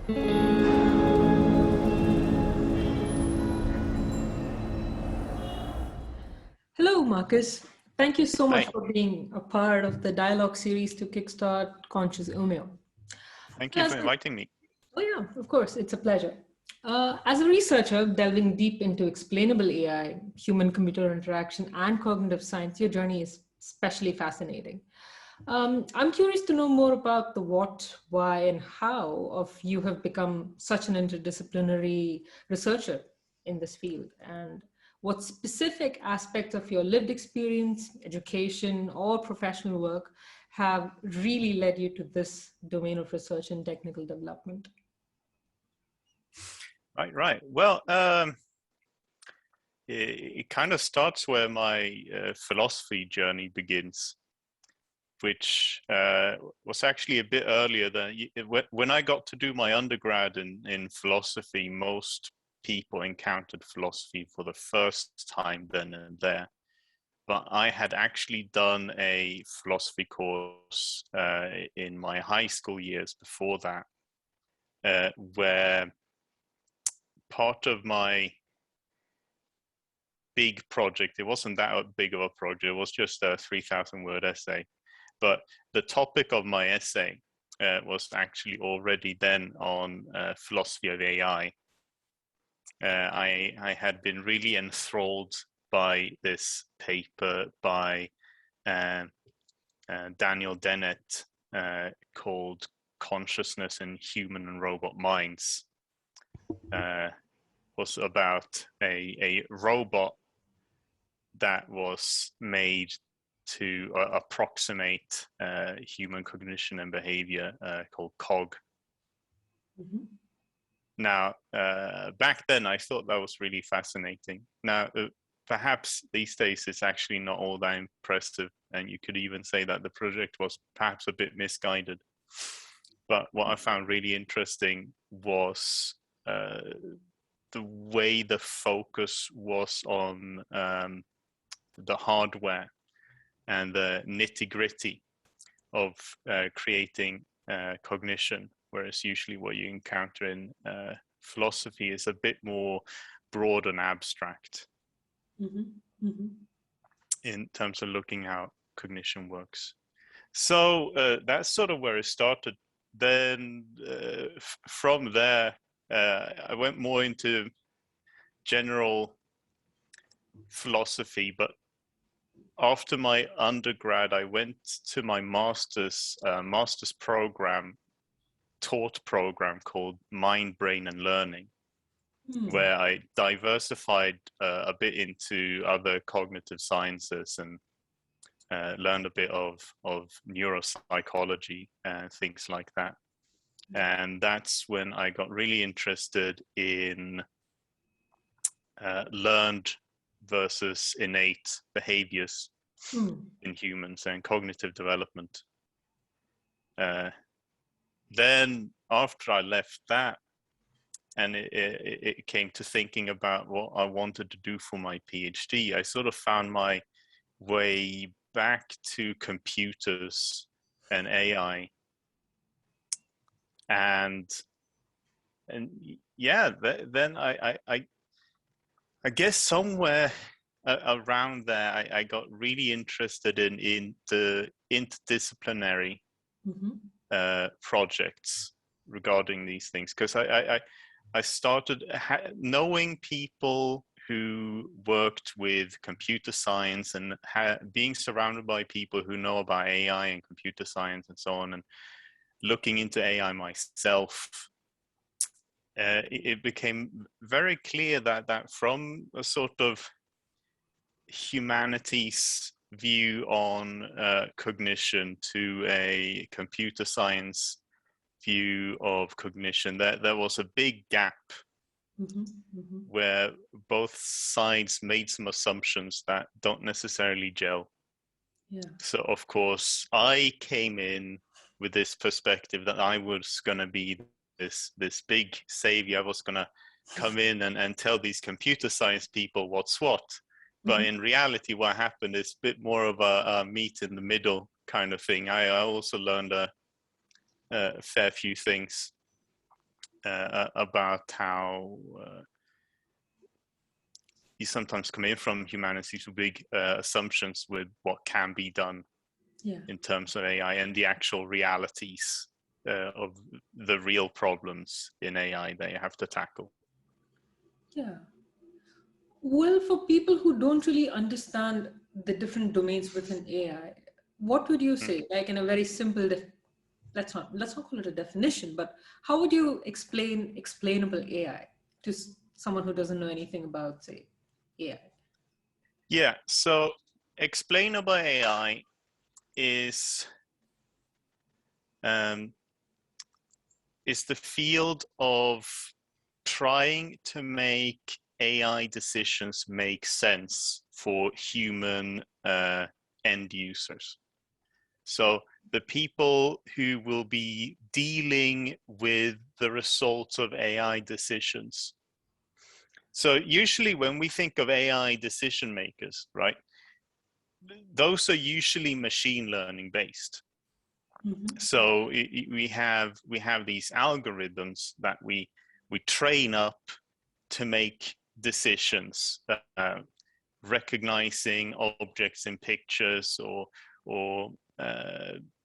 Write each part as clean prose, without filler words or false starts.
Hello, Marcus. Thank you so much Hi. for being a part of the dialogue series to kickstart Conscious Umeå. Thank you for inviting me. Oh yeah, of course, it's a pleasure. As a researcher delving deep into explainable AI, human-computer interaction, and cognitive science, your journey is especially fascinating. I'm curious to know more about the what, why, and how of you have become such an interdisciplinary researcher in this field, and what specific aspects of your lived experience, education, or professional work have really led you to this domain of research and technical development. Right. Well, it kind of starts where my philosophy journey begins, which was actually a bit earlier than when I got to do my undergrad in philosophy. Most people encountered philosophy for the first time then and there. But I had actually done a philosophy course in my high school years before that, where part of my big project, it wasn't that big of a project, it was just a 3,000-word essay. But the topic of my essay was actually already then on philosophy of AI. I had been really enthralled by this paper by Daniel Dennett called Consciousness in Human and Robot Minds. Was about a robot that was made to approximate human cognition and behavior called COG. Mm-hmm. Now, back then, I thought that was really fascinating. Now, perhaps these days it's actually not all that impressive, and you could even say that the project was perhaps a bit misguided. But what I found really interesting was the way the focus was on the hardware and the nitty-gritty of creating cognition, whereas usually what you encounter in philosophy is a bit more broad and abstract in terms of looking how cognition works. So that's sort of where it started. Then from there, I went more into general philosophy, but after my undergrad, I went to my master's program, taught program called Mind, Brain, and Learning, where I diversified a bit into other cognitive sciences and learned a bit of neuropsychology and things like that. And that's when I got really interested in learned versus innate behaviors in humans and cognitive development. Then after I left that, and it came to thinking about what I wanted to do for my PhD, I sort of found my way back to computers and AI. And yeah, then I guess somewhere around there, I got really interested in the interdisciplinary projects regarding these things, because I started knowing people who worked with computer science and being surrounded by people who know about AI and computer science and so on, and looking into AI myself. It became very clear that from a sort of humanities view on cognition to a computer science view of cognition, there was a big gap where both sides made some assumptions that don't necessarily gel. So of course I came in with this perspective that I was going to be this big savior. I was going to come in and tell these computer science people what's what. But in reality, what happened is a bit more of a meet in the middle kind of thing. I also learned a fair few things. about how you sometimes come in from humanities with big assumptions with what can be done in terms of AI and the actual realities of the real problems in AI that you have to tackle. Yeah. Well, for people who don't really understand the different domains within AI, what would you say, like in a very simple, let's not call it a definition, but how would you explain explainable AI to someone who doesn't know anything about, say, AI? Yeah, so explainable AI is the field of trying to make AI decisions make sense for human end users. So the people who will be dealing with the results of AI decisions. So usually when we think of AI decision makers, right, those are usually machine learning based. So we have these algorithms that we train up to make decisions, recognizing objects in pictures, or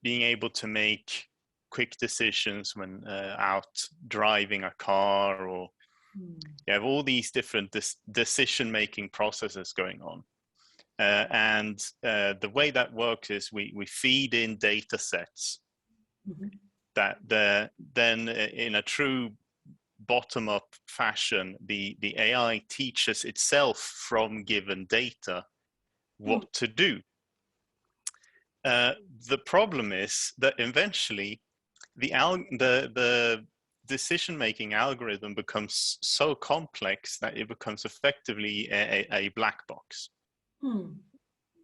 being able to make quick decisions when out driving a car, or you have all these different decision-making processes going on. And the way that works is we feed in data sets that then in a true bottom-up fashion, the AI teaches itself from given data what to do. The problem is that eventually the decision-making algorithm becomes so complex that it becomes effectively a black box.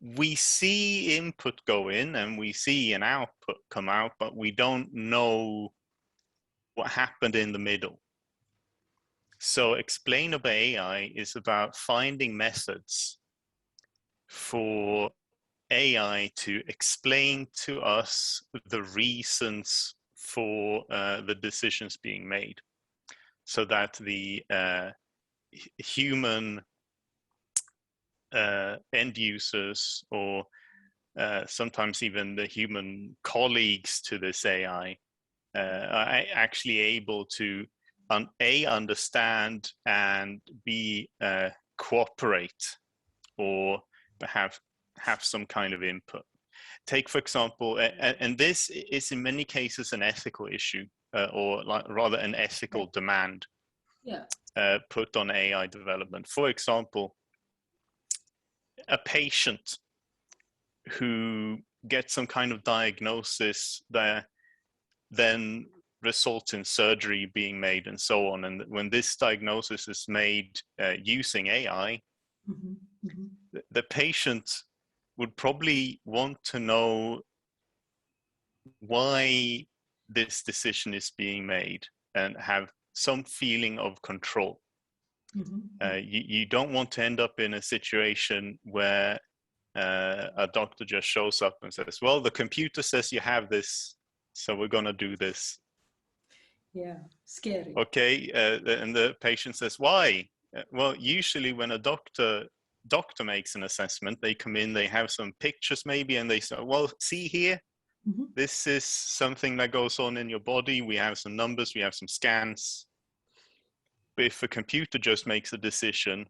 We see input go in and we see an output come out, but we don't know what happened in the middle. So explainable AI is about finding methods for AI to explain to us the reasons for the decisions being made, so that the human end users, or sometimes even the human colleagues to this AI, are actually able to understand and B, cooperate, or have some kind of input. Take, for example, and this is in many cases an ethical issue, or rather an ethical demand put on AI development. For example, a patient who gets some kind of diagnosis that then results in surgery being made and so on. And when this diagnosis is made using AI, the patient would probably want to know why this decision is being made and have some feeling of control. You don't want to end up in a situation where a doctor just shows up and says, well, the computer says you have this, so we're going to do this. Yeah, scary. Okay, and the patient says, why? Well, usually when a doctor makes an assessment, they come in, they have some pictures maybe, and they say, well, see here, this is something that goes on in your body. We have some numbers, we have some scans. But if a computer just makes a decision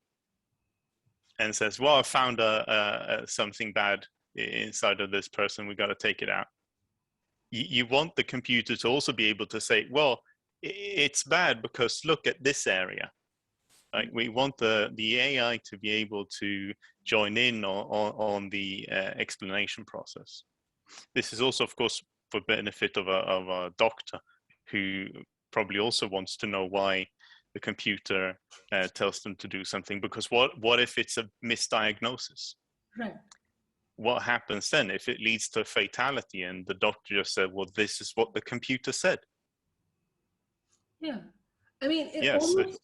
and says, well, I found something bad inside of this person, we got to take it out. You want the computer to also be able to say, well, it's bad because look at this area. Like, we want the AI to be able to join in on the explanation process. This is also, of course, for benefit of a doctor who probably also wants to know why the computer tells them to do something, because what if it's a misdiagnosis? Right. What happens then if it leads to a fatality and the doctor just said, well, this is what the computer said? Yeah. I mean, it almost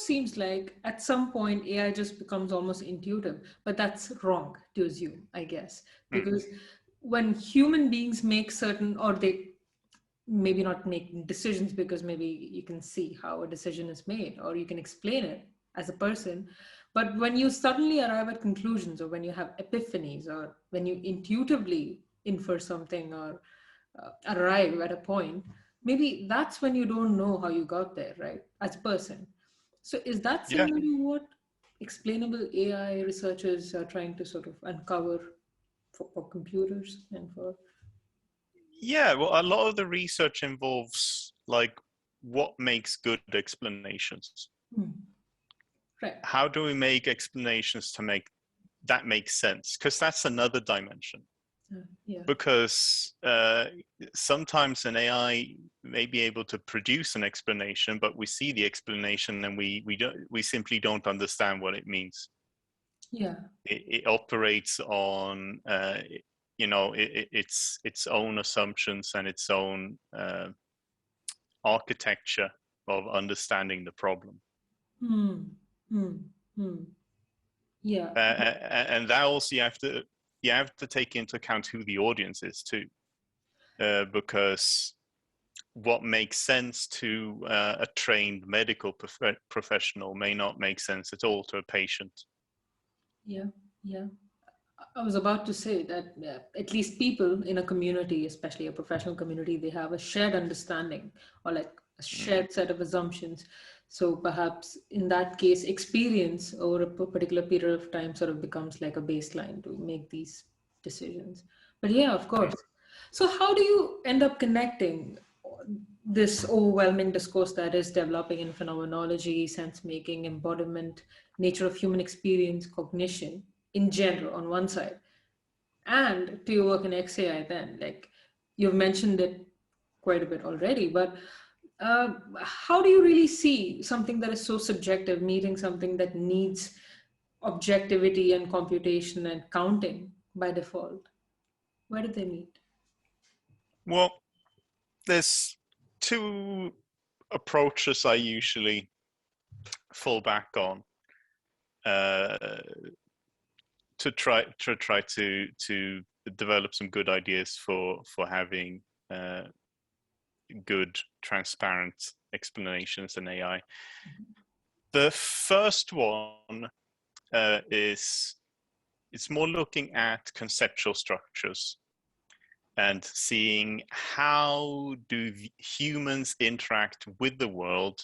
seems like at some point AI just becomes almost intuitive, but that's wrong to assume, I guess, because when human beings make certain, or maybe not make decisions because maybe you can see how a decision is made or you can explain it as a person. But when you suddenly arrive at conclusions, or when you have epiphanies, or when you intuitively infer something, or arrive at a point, maybe that's when you don't know how you got there, right? As a person. So is that Yeah. similar to what explainable AI researchers are trying to sort of uncover for computers and for? Yeah, well, a lot of the research involves like what makes good explanations. Hmm. Right. How do we make explanations to make that make sense? Because that's another dimension. Yeah. Because sometimes an AI may be able to produce an explanation, but we see the explanation and we simply don't understand what it means. Yeah. It operates on its own assumptions and its own architecture of understanding the problem. Hmm. Hmm. Hmm. Yeah. And that also you have to take into account who the audience is too, because what makes sense to a trained medical professional may not make sense at all to a patient. Yeah. Yeah. I was about to say that at least people in a community, especially a professional community, they have a shared understanding, or like a shared set of assumptions. So perhaps in that case, experience over a particular period of time sort of becomes like a baseline to make these decisions. But yeah, of course. So how do you end up connecting this overwhelming discourse that is developing in phenomenology, sense making, embodiment, nature of human experience, cognition in general on one side, and to your work in XAI? Then, like, you've mentioned it quite a bit already, but how do you really see something that is so subjective meeting something that needs objectivity and computation and counting by default? Where do they meet? Well, there's two approaches I usually fall back on uh, to try to develop some good ideas for having good, transparent explanations in AI. The first one is it's more looking at conceptual structures and seeing how do humans interact with the world.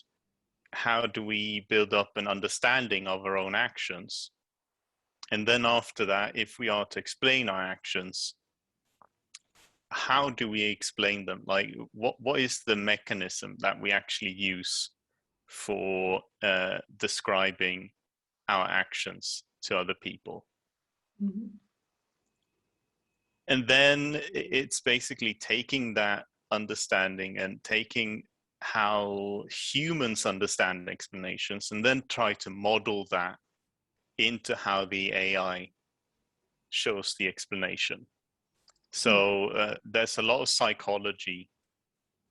How do we build up an understanding of our own actions? And then after that, if we are to explain our actions, how do we explain them? Like, what is the mechanism that we actually use for describing our actions to other people? Mm-hmm. And then it's basically taking that understanding and taking how humans understand explanations and then try to model that into how the AI shows the explanation. So there's a lot of psychology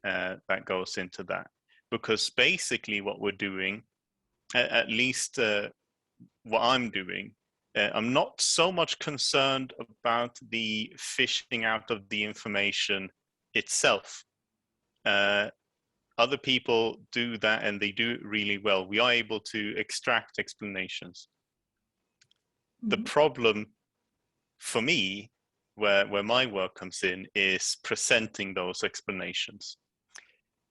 that goes into that, because basically what we're doing, at least what I'm doing, I'm not so much concerned about the fishing out of the information itself. Other people do that and they do it really well. We are able to extract explanations. The Mm-hmm. problem for me, where my work comes in, is presenting those explanations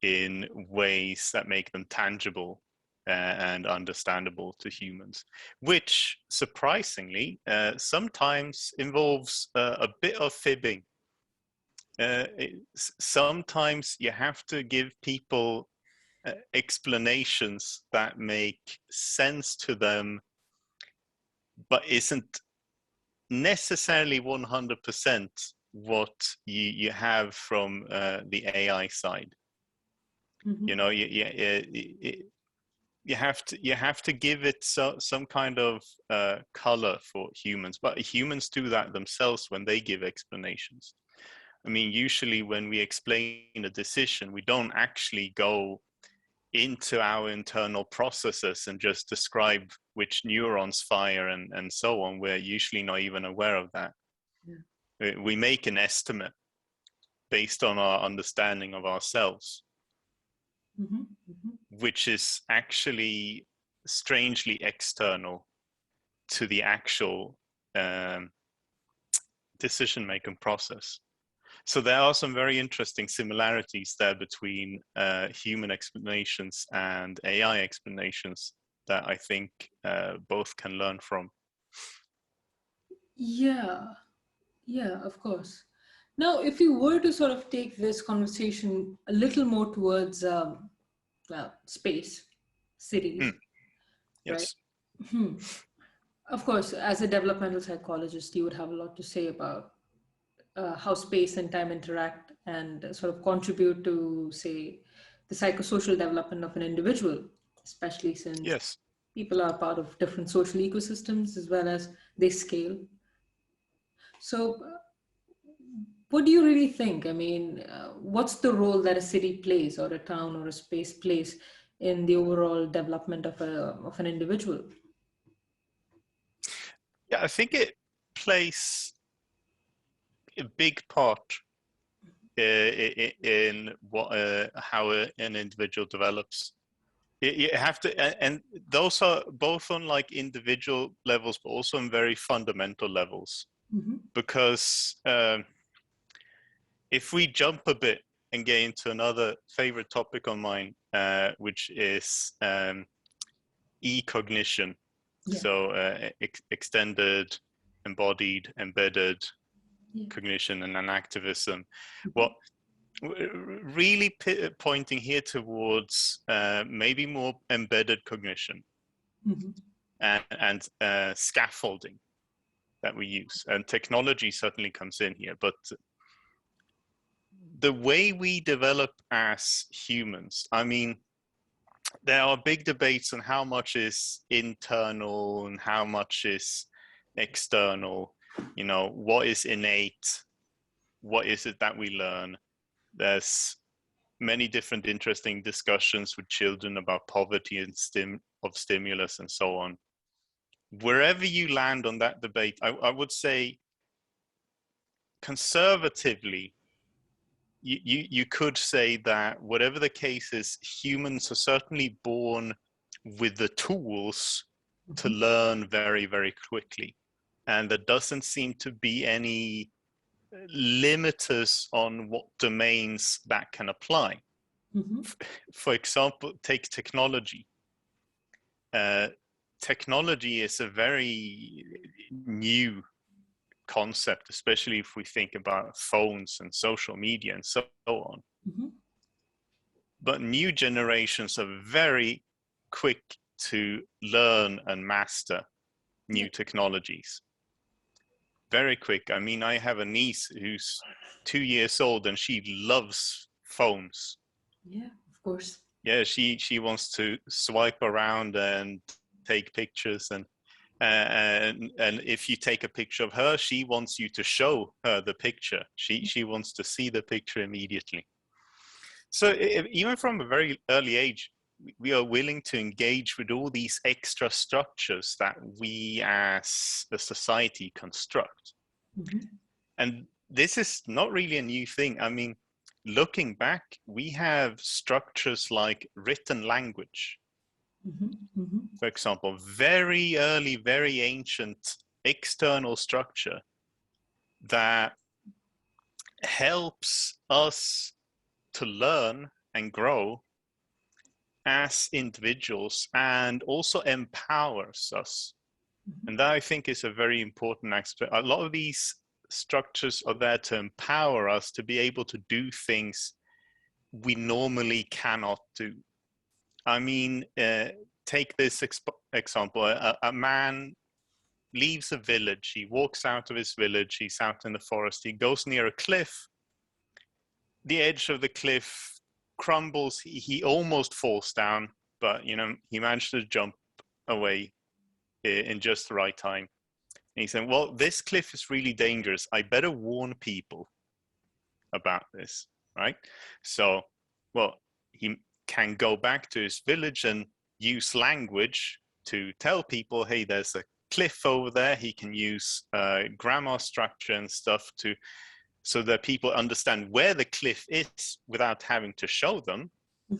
in ways that make them tangible and understandable to humans, which surprisingly sometimes involves a bit of fibbing. Sometimes you have to give people explanations that make sense to them, but isn't necessarily 100% what you have from the AI side. Mm-hmm. You know, you have to give it some kind of color for humans, but humans do that themselves when they give explanations. I mean, usually when we explain a decision, we don't actually go into our internal processes and just describe which neurons fire and so on. We're usually not even aware of that. Yeah. We make an estimate. based on our understanding of ourselves, which is actually strangely external to the actual decision-making process. So there are some very interesting similarities there between human explanations and AI explanations that I think both can learn from. Yeah, yeah, of course. Now, if you were to sort of take this conversation a little more towards space, cities, right? Yes. Of course, as a developmental psychologist, you would have a lot to say about how space and time interact and sort of contribute to, say, the psychosocial development of an individual, especially since Yes. people are part of different social ecosystems as well as they scale. So, what do you really think? I mean, what's the role that a city plays, or a town, or a space plays in the overall development of an individual? Yeah, I think it plays a big part in what how an individual develops. You have to, and those are both on like individual levels, but also on very fundamental levels. Because if we jump a bit and get into another favorite topic of mine, which is e-cognition, so extended, embodied, embedded cognition and enactivism. Well, really pointing here towards maybe more embedded cognition and scaffolding that we use. And technology certainly comes in here, but the way we develop as humans, I mean, there are big debates on how much is internal and how much is external. You know, what is innate? What is it that we learn? There's many different interesting discussions with children about poverty and stimulus and so on. Wherever you land on that debate, I would say conservatively, you could say that whatever the case is, humans are certainly born with the tools to learn very, very quickly. And there doesn't seem to be any limiters on what domains that can apply. For example, take technology. Technology is a very new concept, especially if we think about phones and social media and so on. But new generations are very quick to learn and master new technologies. Very quick. I mean, I have a niece who's 2 years old and she loves phones. Yeah, of course. Yeah, she wants to swipe around and take pictures, and if you take a picture of her, she wants you to show her the picture. She wants to see the picture immediately. So even from a very early age, we are willing to engage with all these extra structures that we as a society construct. And this is not really a new thing. I mean, looking back, we have structures like written language. For example, very early, very ancient external structure that helps us to learn and grow as individuals and also empowers us. And that, I think, is a very important aspect. A lot of these structures are there to empower us to be able to do things we normally cannot do. I mean, take this example. A man leaves a village. He walks out of his village. He's out in the forest. He goes near a cliff. The edge of the cliff crumbles. He almost falls down, but he managed to jump away in just the right time. And he's saying, well, this cliff is really dangerous. I better warn people about this, right? So, well, he can go back to his village and use language to tell people, hey, there's a cliff over there. He can use grammar structure and stuff to so that people understand where the cliff is without having to show them.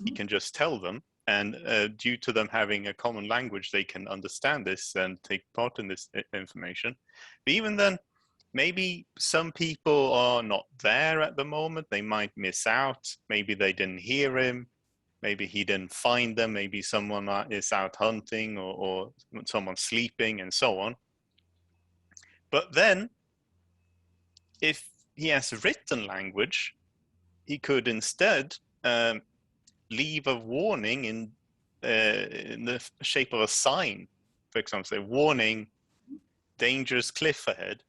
He can just tell them, and due to them having a common language, they can understand this and take part in this information. But even then, maybe some people are not there at the moment. They might miss out. Maybe they didn't hear him. Maybe he didn't find them. Maybe someone is out hunting, or someone's sleeping, and so on. But then, if he has written language, he could instead leave a warning in the shape of a sign. For example, say, warning, dangerous cliff ahead.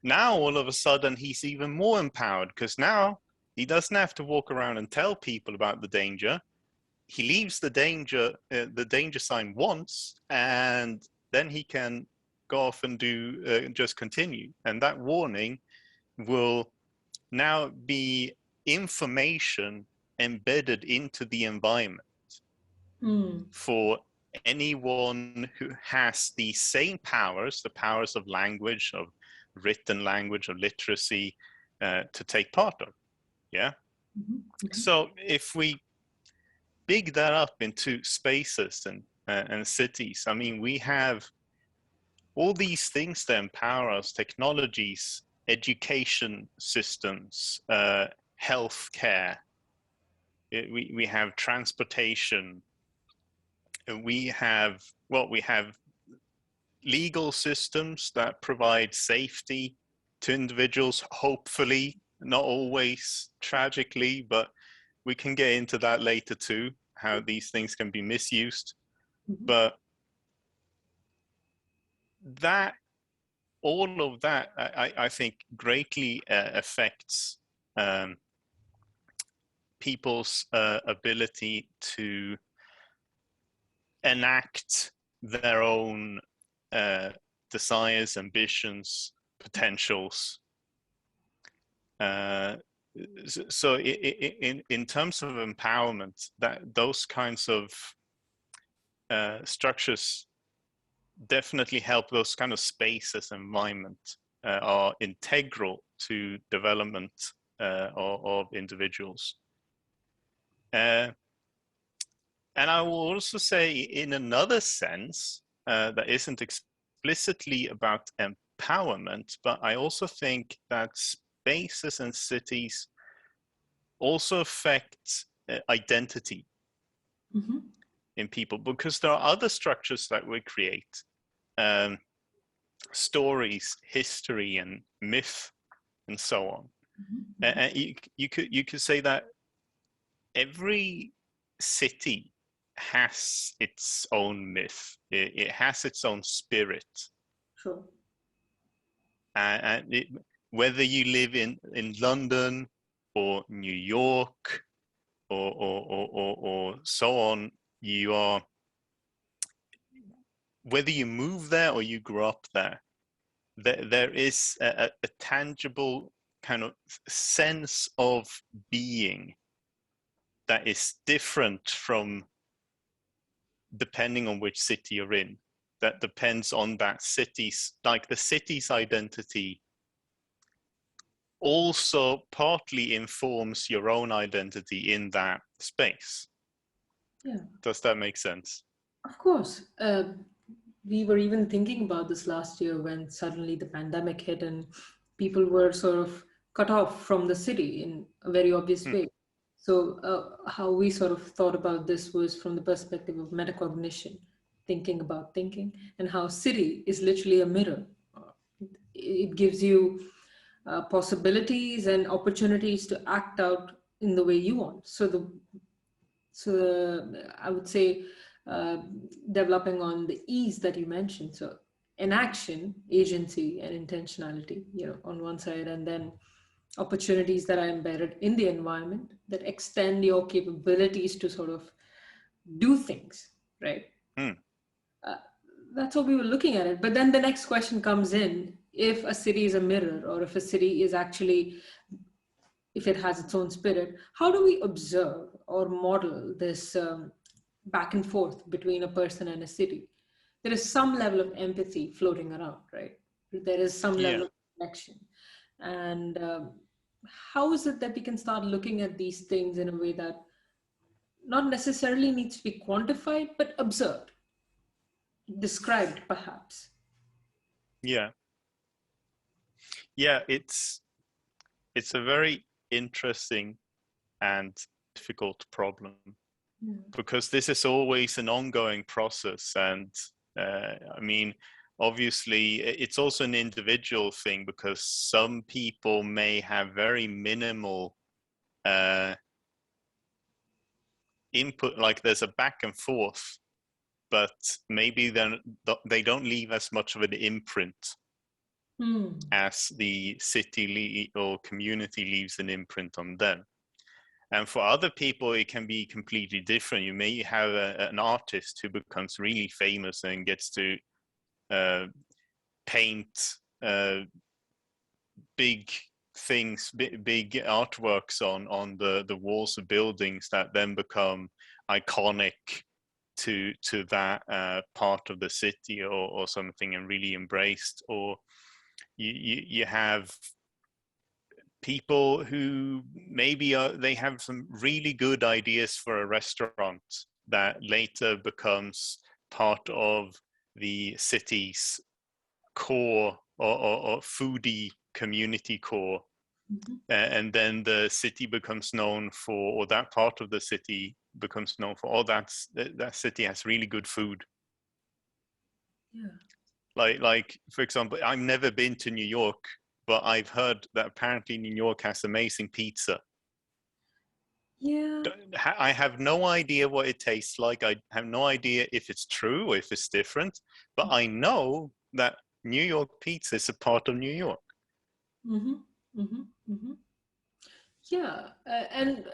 Now, all of a sudden, he's even more empowered, because now he doesn't have to walk around and tell people about the danger. He leaves the danger sign once, and then he can go off and do just continue. And that warning will now be information embedded into the environment for anyone who has the same powers, the powers of language, of written language, of literacy, to take part of. Yeah. So if we big that up into spaces and cities, I mean, we have all these things that empower us: technologies, education systems, healthcare. We have transportation. We have legal systems that provide safety to individuals, hopefully, not always, tragically, but we can get into that later too, how these things can be misused. But all of that, I think, greatly affects people's ability to enact their own desires, ambitions, potentials. So in terms of empowerment, those kinds of structures definitely help. Those kind of spaces, environment, are integral to development of individuals. And I will also say, in another sense, that isn't explicitly about empowerment, but I also think that spaces and cities also affect identity in people, because there are other structures that we create, stories, history, and myth, and so on. And you could say that every city has its own myth. It has its own spirit. Sure. And whether you live in London or New York or so on, you are, whether you move there or you grew up there, there is a tangible kind of sense of being that is different from, depending on which city you're in, that depends on that city's, like the city's identity also partly informs your own identity in that space. Yeah. Does that make sense? Of course. We were even thinking about this last year when suddenly the pandemic hit and people were sort of cut off from the city in a very obvious way. So how we sort of thought about this was from the perspective of metacognition, thinking about thinking, and how city is literally a mirror. It gives you possibilities and opportunities to act out in the way you want. So I would say developing on the ease that you mentioned. So enaction, agency, and intentionality, on one side, and then opportunities that are embedded in the environment that extend your capabilities to sort of do things, right? That's what we were looking at it. But then the next question comes in: if a city is a mirror, or if a city is actually, if it has its own spirit, how do we observe or model this back and forth between a person and a city? There is some level of empathy floating around, right? There is some level of connection. And how is it that we can start looking at these things in a way that not necessarily needs to be quantified, but observed, described perhaps? Yeah. Yeah, it's a very interesting and difficult problem, because this is always an ongoing process. And I mean, obviously, it's also an individual thing, because some people may have very minimal input, like there's a back and forth, but maybe then they don't leave as much of an imprint as the city or community leaves an imprint on them. And for other people, it can be completely different. You may have an artist who becomes really famous and gets to paint big things, big artworks on the walls of buildings that then become iconic to that part of the city or something, and really embraced. Or you have people who maybe they have some really good ideas for a restaurant that later becomes part of the city's core or foodie community core. And then the city becomes known for, or that part of the city becomes known for, that city has really good food. Like for example, I've never been to New York, but I've heard that apparently New York has amazing pizza. I have no idea what it tastes like. I have no idea if it's true or if it's different, but I know that New York pizza is a part of New York. Yeah, and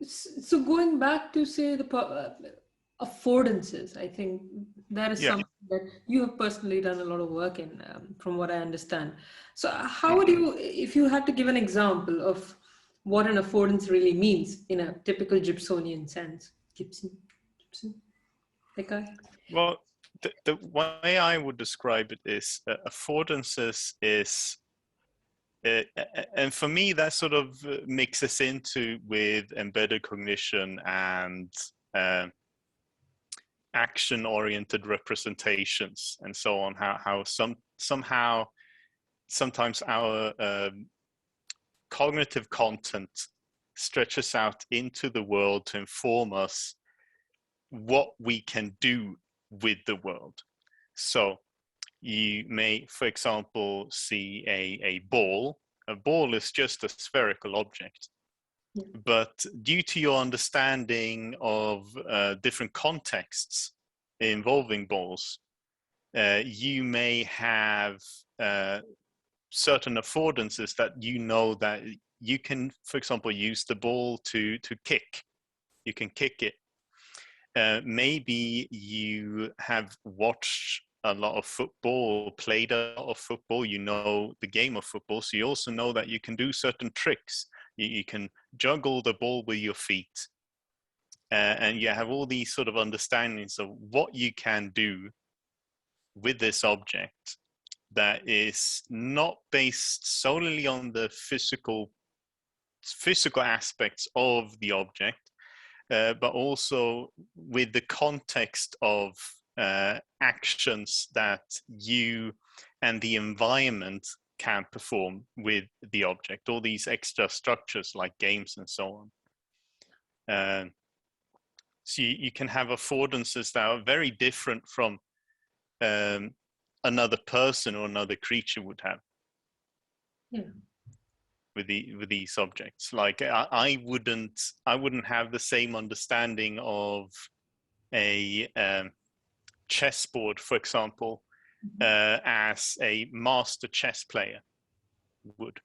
so going back to, say, the affordances, I think that is something that you have personally done a lot of work in, from what I understand. So how would you, if you had to give an example of what an affordance really means in a typical Gibsonian sense? Gibson, that guy? Well, the way I would describe it is affordances is, and for me, that sort of mixes into with embedded cognition and action-oriented representations and so on. How somehow sometimes our cognitive content stretches out into the world to inform us what we can do with the world. So you may, for example, see a ball. A ball is just a spherical object. But due to your understanding of different contexts involving balls, you may have certain affordances that you know that you can, for example, use the ball to kick. You can kick it. Maybe you have watched a lot of football, played a lot of football, you know the game of football, so you also know that you can do certain tricks. You can juggle the ball with your feet. And you have all these sort of understandings of what you can do with this object that is not based solely on the physical aspects of the object, but also with the context of actions that you and the environment can perform with the object, all these extra structures like games and so on. So you can have affordances that are very different from another person or another creature would have. With these objects. Like I wouldn't have the same understanding of a chessboard, for example, as a master chess player would.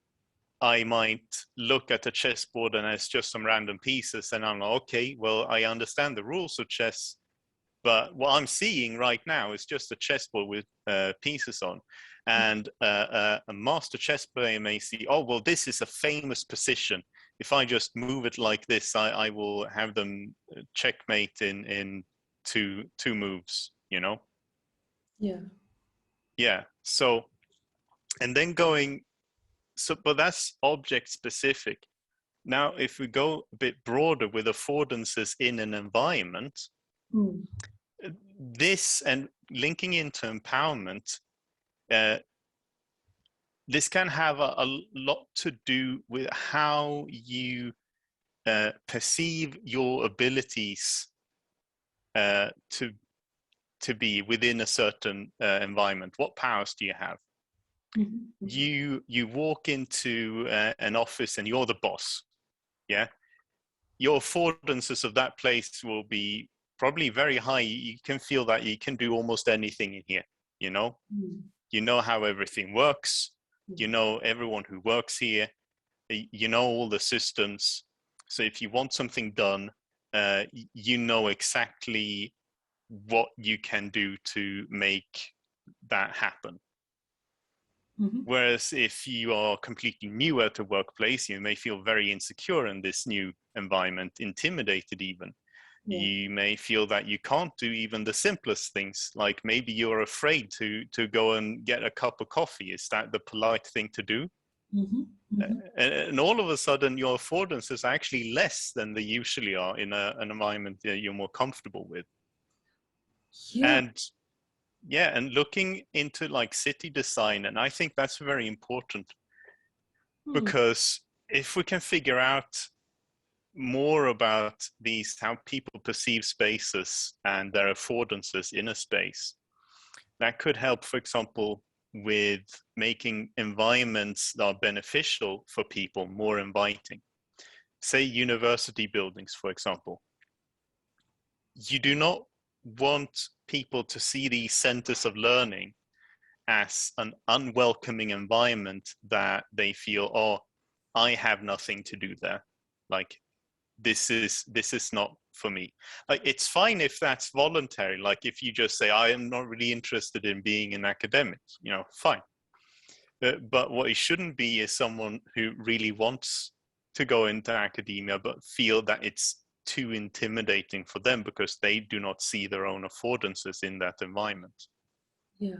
I might look at a chessboard and it's just some random pieces, and I'm like, okay, well, I understand the rules of chess, but what I'm seeing right now is just a chessboard with pieces on. And a master chess player may see, oh, well, this is a famous position. If I just move it like this, I will have them checkmate in two moves, you know? Yeah. So, and then going but that's object specific. Now, if we go a bit broader with affordances in an environment, this and linking into empowerment, this can have a lot to do with how you perceive your abilities to be within a certain environment. What powers do you have? You walk into an office and you're the boss. Yeah, your affordances of that place will be probably very high. You can feel that you can do almost anything in here. You know how everything works. You know everyone who works here. You know all the systems. So if you want something done, you know exactly what you can do to make that happen. Whereas if you are completely new at a workplace, you may feel very insecure in this new environment, intimidated even. You may feel that you can't do even the simplest things, like maybe you're afraid to go and get a cup of coffee. Is that the polite thing to do? And all of a sudden your affordances are actually less than they usually are in an environment that you're more comfortable with. And looking into like city design, and I think that's very important, because if we can figure out more about these, how people perceive spaces and their affordances in a space, that could help, for example, with making environments that are beneficial for people more inviting. Say university buildings, for example. You do not want people to see these centers of learning as an unwelcoming environment that they feel, oh, I have nothing to do there. Like, this is not for me. Like, it's fine if that's voluntary. Like, if you just say, I am not really interested in being an academic, fine. But what it shouldn't be is someone who really wants to go into academia, but feel that it's too intimidating for them because they do not see their own affordances in that environment. Yeah.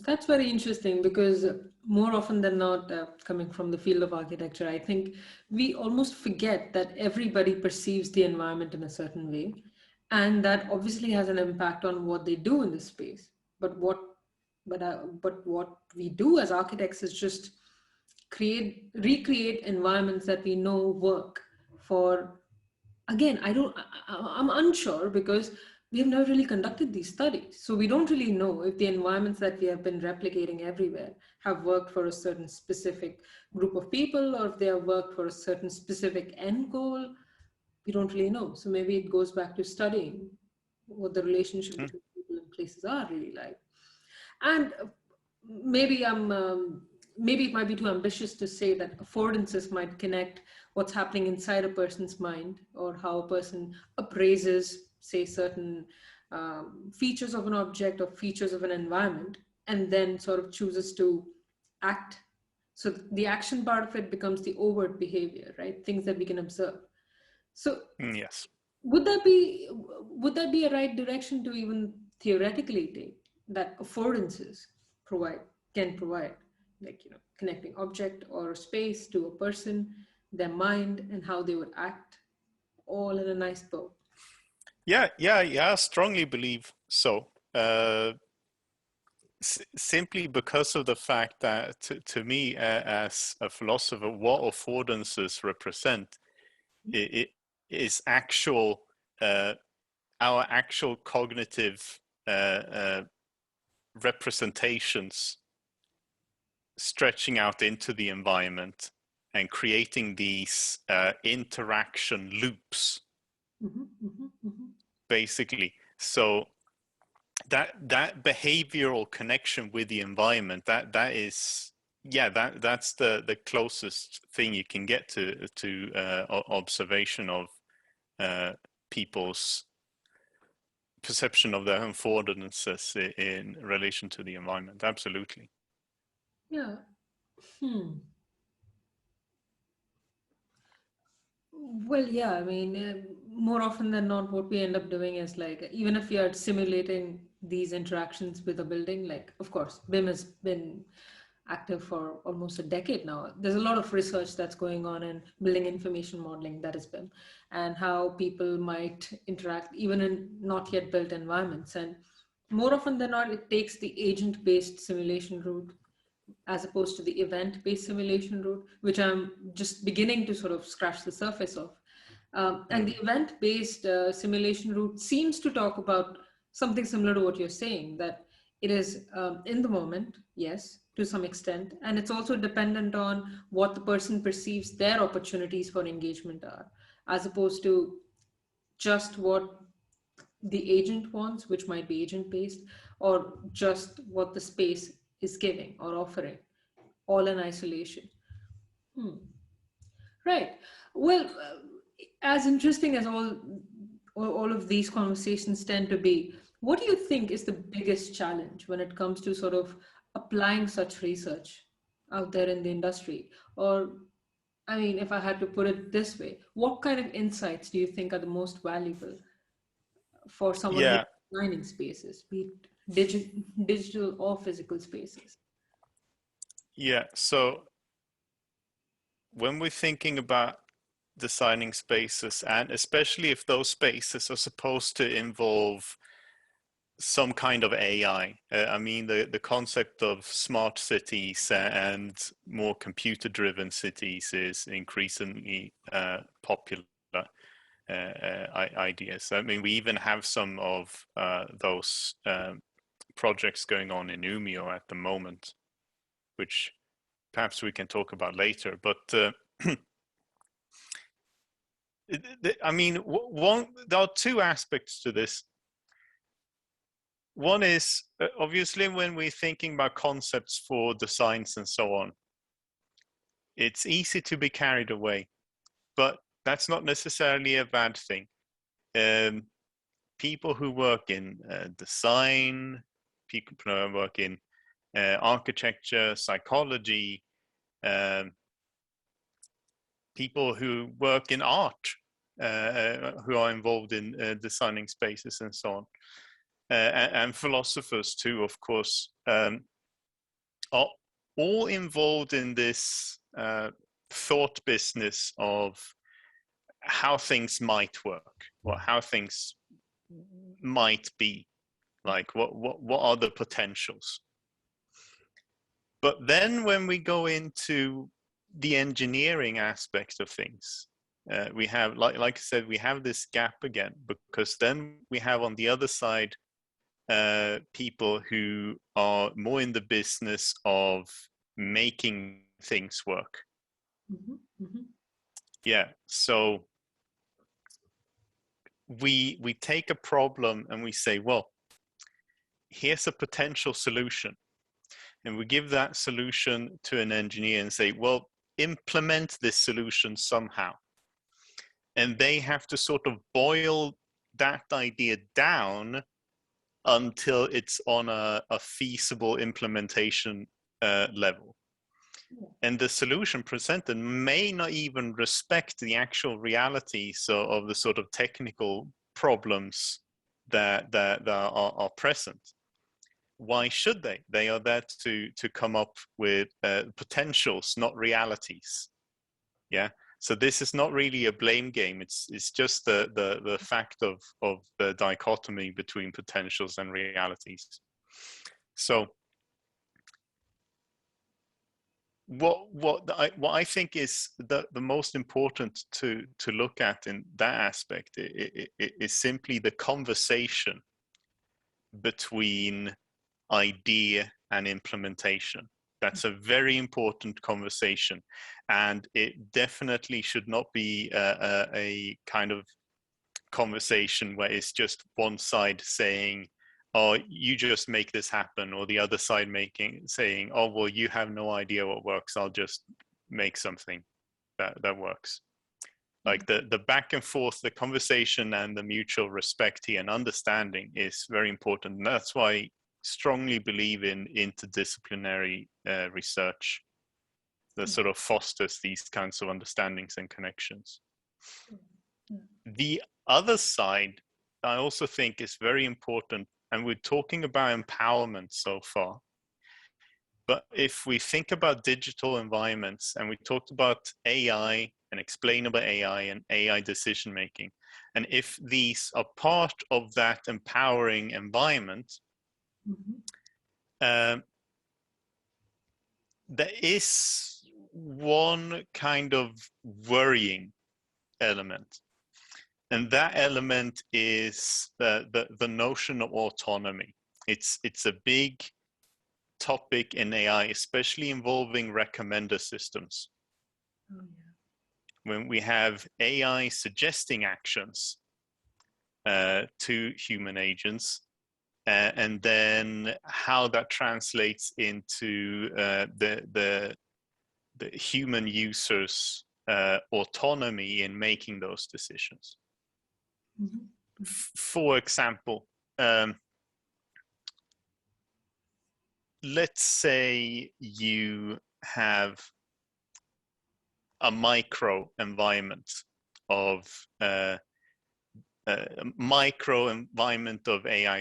That's very interesting, because more often than not, coming from the field of architecture, I think we almost forget that everybody perceives the environment in a certain way, and that obviously has an impact on what they do in the space. But what we do as architects is just recreate environments that we know work for. Again, I'm unsure, because we have never really conducted these studies. So we don't really know if the environments that we have been replicating everywhere have worked for a certain specific group of people, or if they have worked for a certain specific end goal. We don't really know. So maybe it goes back to studying what the relationship between people and places are really like. And maybe it might be too ambitious to say that affordances might connect what's happening inside a person's mind, or how a person appraises, say, certain features of an object or features of an environment, and then sort of chooses to act. So the action part of it becomes the overt behavior, right? Things that we can observe. So yes, would that be a right direction to even theoretically take, that affordances can provide, like, connecting object or space to a person, their mind, and how they would act, all in a nice bow? Yeah, I strongly believe so. Simply because of the fact that, to me, as a philosopher, what affordances represent, it is actual, our actual cognitive representations stretching out into the environment and creating these interaction loops, basically. So that behavioral connection with the environment, that's the closest thing you can get to observation of people's perception of their affordances in relation to the environment. Absolutely. Yeah. Well, yeah, I mean, more often than not, what we end up doing is, like, even if we are simulating these interactions with a building, like, of course, BIM has been active for almost a decade now. There's a lot of research that's going on in building information modeling, that is BIM, and how people might interact even in not yet built environments. And more often than not, it takes the agent-based simulation route as opposed to the event-based simulation route, which I'm just beginning to sort of scratch the surface of. And the event-based simulation route seems to talk about something similar to what you're saying, that it is in the moment, yes, to some extent, and it's also dependent on what the person perceives their opportunities for engagement are, as opposed to just what the agent wants, which might be agent-based, or just what the space is giving or offering, all in isolation. Right. Well, as interesting as all of these conversations tend to be, what do you think is the biggest challenge when it comes to sort of applying such research out there in the industry? Or, I mean, if I had to put it this way, what kind of insights do you think are the most valuable for someone who's Yeah, designing spaces, be it digital or physical spaces? yeah. So when we're thinking about designing spaces, and especially if those spaces are supposed to involve some kind of AI, I mean, the concept of smart cities and more computer-driven cities is increasingly popular ideas. I mean, we even have some of those projects going on in Umeå at the moment, which perhaps we can talk about later. But I mean, there are two aspects to this. One is obviously when we're thinking about concepts for designs and so on, it's easy to be carried away, but that's not necessarily a bad thing. People who work in design, people who work in architecture, psychology, people who work in art, who are involved in designing spaces and so on, and philosophers too, of course, are all involved in this thought business of how things might work, or how things might be, like what are the potentials. But then when we go into the engineering aspect of things, we have, like I said, we have this gap again, because then we have on the other side people who are more in the business of making things work. Yeah, so we take a problem and we say, well, here's a potential solution, and we give that solution to an engineer and say, well, implement this solution somehow. And they have to sort of boil that idea down until it's on a feasible implementation level. And the solution presented may not even respect the actual realities of the sort of technical problems that are present. Why should they? They are there to come up with potentials, not realities. Yeah. So this is not really a blame game. It's just the fact of the dichotomy between potentials and realities. So what I think is the most important to look at in that aspect is simply the conversation between idea and implementation. That's a very important conversation, and it definitely should not be a kind of conversation where it's just one side saying, oh, you just make this happen, or the other side saying, oh, well, you have no idea what works, I'll just make something that works. Like the back and forth, the conversation and the mutual respect here and understanding is very important. And that's why I strongly believe in interdisciplinary research that sort of fosters these kinds of understandings and connections. The other side, I also think, is very important, and we're talking about empowerment so far, But if we think about digital environments, and we talked about AI and explainable AI and AI decision making, and if these are part of that empowering environment, there is one kind of worrying element. And that element is the notion of autonomy. It's a big topic in AI, especially involving recommender systems. Oh, yeah. When we have AI suggesting actions to human agents, and then how that translates into the human users' autonomy in making those decisions. For example, let's say you have a micro environment of AI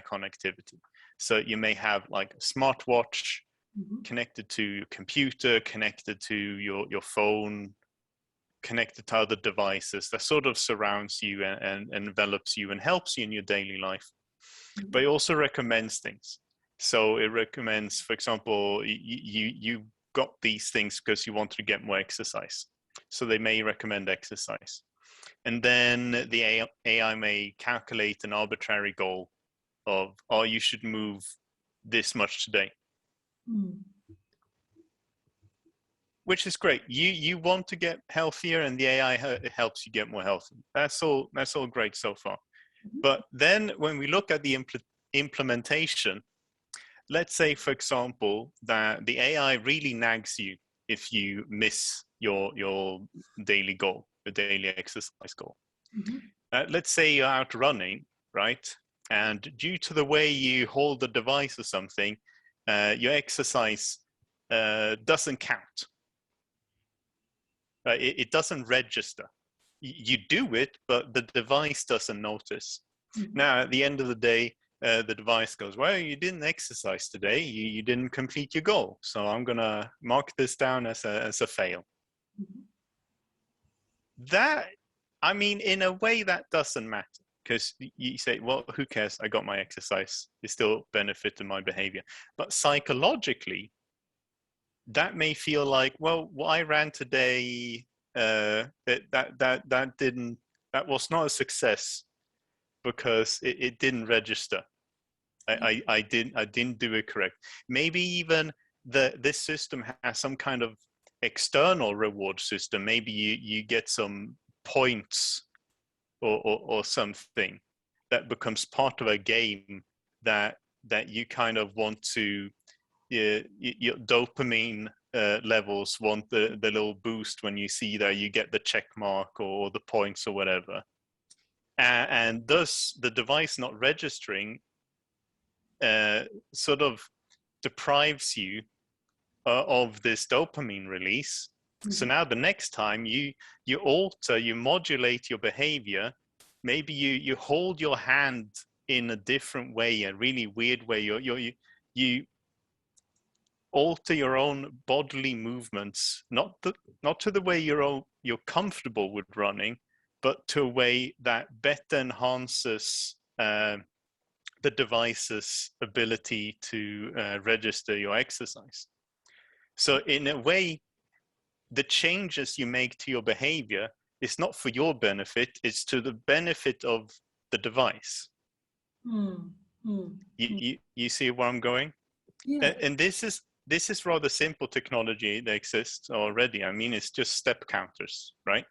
connectivity. So you may have like a smartwatch connected to your computer, connected to your phone, connected to other devices that sort of surrounds you and envelops you and helps you in your daily life. But it also recommends things. So it recommends, for example, you got these things because you want to get more exercise. So they may recommend exercise. And then the AI may calculate an arbitrary goal of, oh, you should move this much today. Which is great. You want to get healthier, and the AI helps you get more healthy. That's all great so far. But then when we look at the implementation, let's say, for example, that the AI really nags you if you miss your daily goal, the daily exercise goal. Let's say you're out running, right? And due to the way you hold the device or something, your exercise doesn't count. It doesn't register. You do it, but the device doesn't notice. Now, at the end of the day, the device goes, well, you didn't exercise today. You didn't complete your goal. So I'm going to mark this down as a fail. That, I mean, in a way, that doesn't matter. Because you say, well, who cares? I got my exercise. It still benefited my behavior. But psychologically, that may feel like, well, what I ran today, that was not a success because it didn't register. I didn't do it correct. Maybe even this system has some kind of external reward system. Maybe you get some points or something that becomes part of a game that you kind of want to. Your dopamine levels want the little boost when you see that you get the check mark or the points or whatever, and thus the device not registering sort of deprives you of this dopamine release. So now the next time you alter, you modulate your behavior, maybe you hold your hand in a different way, a really weird way. You alter your own bodily movements, not to the way you're comfortable with running, but to a way that better enhances the device's ability to register your exercise. So in a way, the changes you make to your behavior is not for your benefit, it's to the benefit of the device. You see where I'm going? Yeah. And this is rather simple technology that exists already. I mean, it's just step counters, right?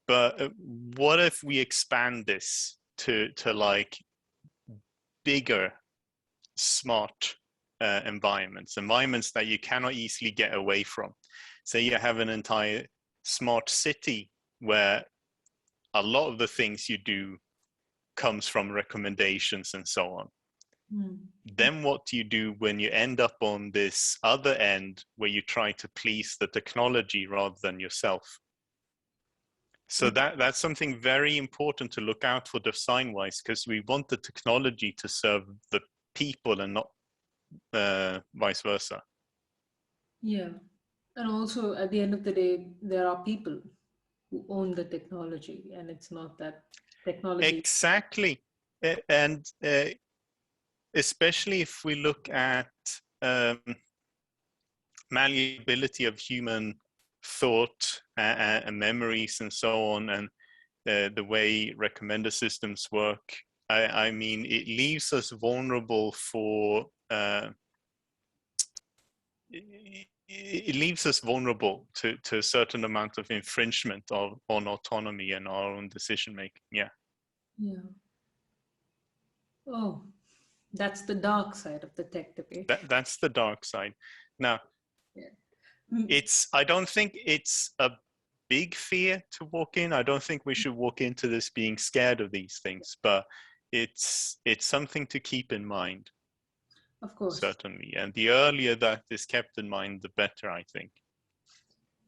But what if we expand this to like bigger, smart environments that you cannot easily get away from? Say you have an entire smart city where a lot of the things you do comes from recommendations and so on. Then what do you do when you end up on this other end where you try to please the technology rather than yourself? So that's something very important to look out for design-wise, because we want the technology to serve the people and not vice versa. Yeah. And also, at the end of the day, there are people who own the technology, and it's not that technology. Exactly. And especially if we look at um, malleability of human thought and memories and so on, and the way recommender systems work, I mean, it leaves us vulnerable for it leaves us vulnerable to a certain amount of infringement on autonomy and our own decision making. Yeah. Yeah. Oh, that's the dark side of the tech debate. That's the dark side. Now, Yeah. Mm, I don't think it's a big fear to walk in. I don't think we should walk into this being scared of these things, but it's something to keep in mind, of course. certainly. And the earlier that is kept in mind, the better, I think.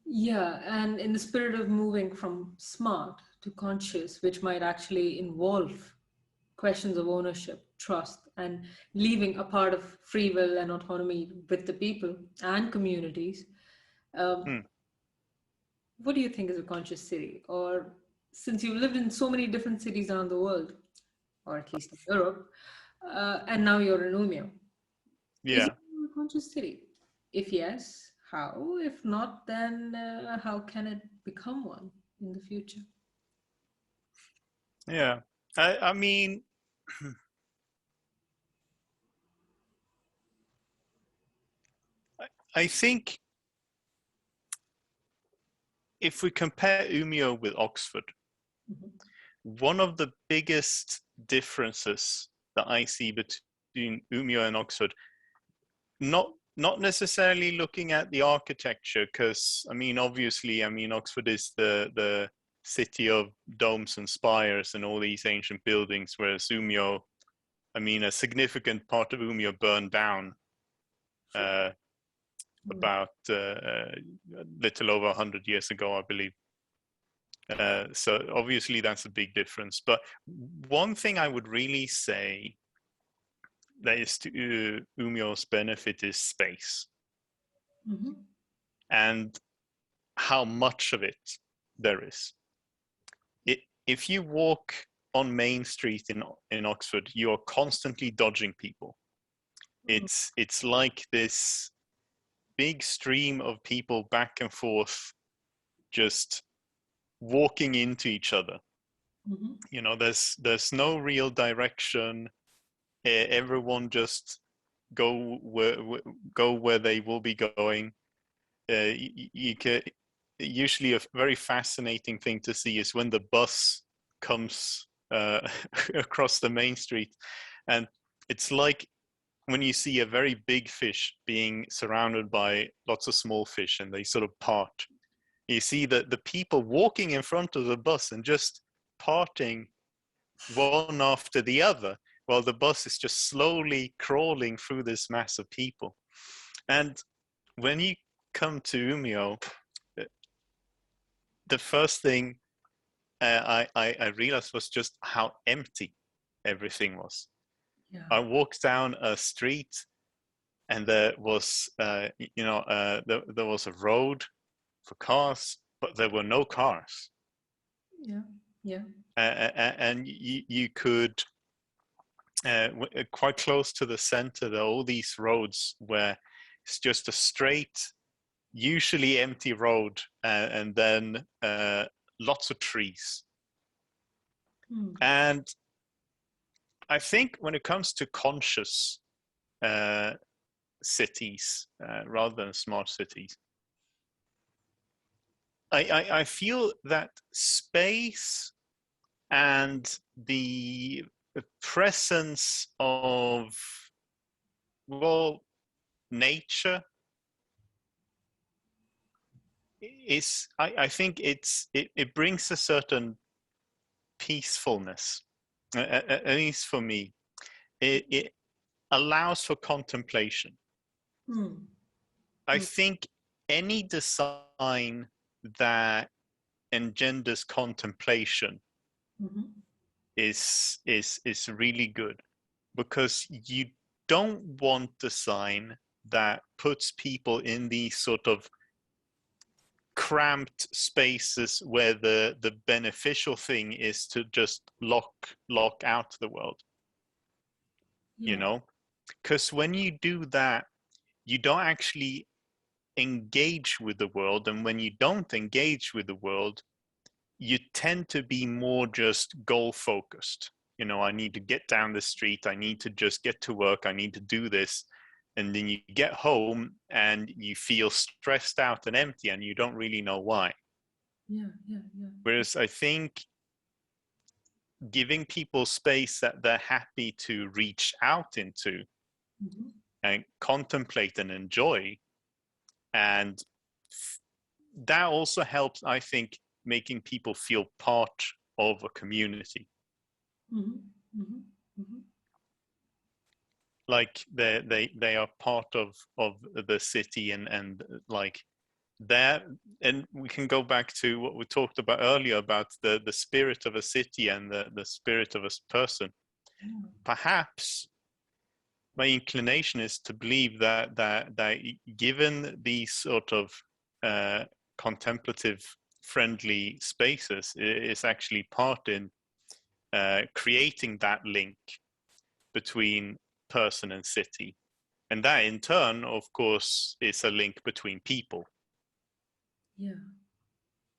Yeah, and in the spirit of moving from smart to conscious, which might actually involve questions of ownership, trust, and leaving a part of free will and autonomy with the people and communities. Um, Hmm. what do you think is a conscious city? Or since you've lived in so many different cities around the world, or at least in Europe, and now you're in Umeå, is it Yeah. a conscious city? If yes, how? If not, then how can it become one in the future? Yeah. I mean, I think if we compare Umeå with Oxford, Mhm. one of the biggest differences that I see between Umeå and Oxford, not necessarily looking at the architecture, because I mean, obviously, I mean, Oxford is the city of domes and spires and all these ancient buildings, whereas Umeå, I mean, a significant part of Umeå burned down Sure. Mm. about a little over 100 years ago, I believe. So obviously that's a big difference. But one thing I would really say that is to Umeå's benefit is space Mhm. and how much of it there is. If you walk on Main Street in Oxford, you are constantly dodging people. Mm. It's like this big stream of people back and forth, just walking into each other. Mhm. You know, there's no real direction. Everyone just go where they will be going. You can usually a very fascinating thing to see is when the bus comes across the main street, and it's like when you see a very big fish being surrounded by lots of small fish, and they sort of part. You see the people walking in front of the bus and just parting one after the other, while the bus is just slowly crawling through this mass of people. And when you come to Umeå, the first thing I realized was just how empty everything was. Yeah. I walked down a street, and there was, there was a road for cars, but there were no cars. Yeah. Yeah. And you could, quite close to the center, there are all these roads where it's just a straight, usually empty road, and then lots of trees. Mm. And I think when it comes to conscious uh, cities rather than smart cities, I feel that space and the presence of, well, nature is, I think it brings a certain peacefulness, at least for me. It allows for contemplation. Mm. I Mm. think any design that engenders contemplation Mhm. is really good, because you don't want design that puts people in these sort of cramped spaces where the beneficial thing is to just lock out the world. You know, because when you do that, you don't actually engage with the world, and when you don't engage with the world, you tend to be more just goal focused. You know, I need to get down the street, I need to just get to work, I need to do this, and then you get home and you feel stressed out and empty, and you don't really know why. Whereas I think giving people space that they're happy to reach out into and contemplate and enjoy, and that also helps, I think, making people feel part of a community. Like they are part of the city, and like that. And we can go back to what we talked about earlier about the spirit of a city and the spirit of a person. Perhaps my inclination is to believe that given these sort of contemplative friendly spaces is actually part in creating that link between person and city, and that in turn, of course, is a link between people.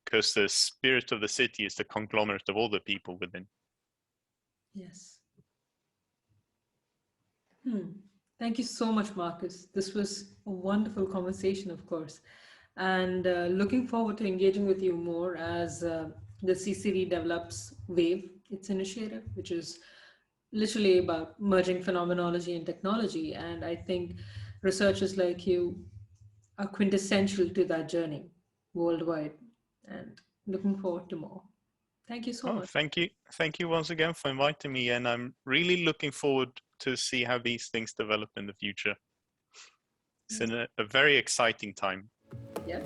Because the spirit of the city is the conglomerate of all the people within. Thank you so much, Marcus. This was a wonderful conversation, of course, and looking forward to engaging with you more as the CCD develops WAVE, its initiative, which is literally about merging phenomenology and technology. And I think researchers like you are quintessential to that journey worldwide, and looking forward to more. Thank you so much. Thank you once again for inviting me, and I'm really looking forward to see how these things develop in the future. It's in a very exciting time. Yeah.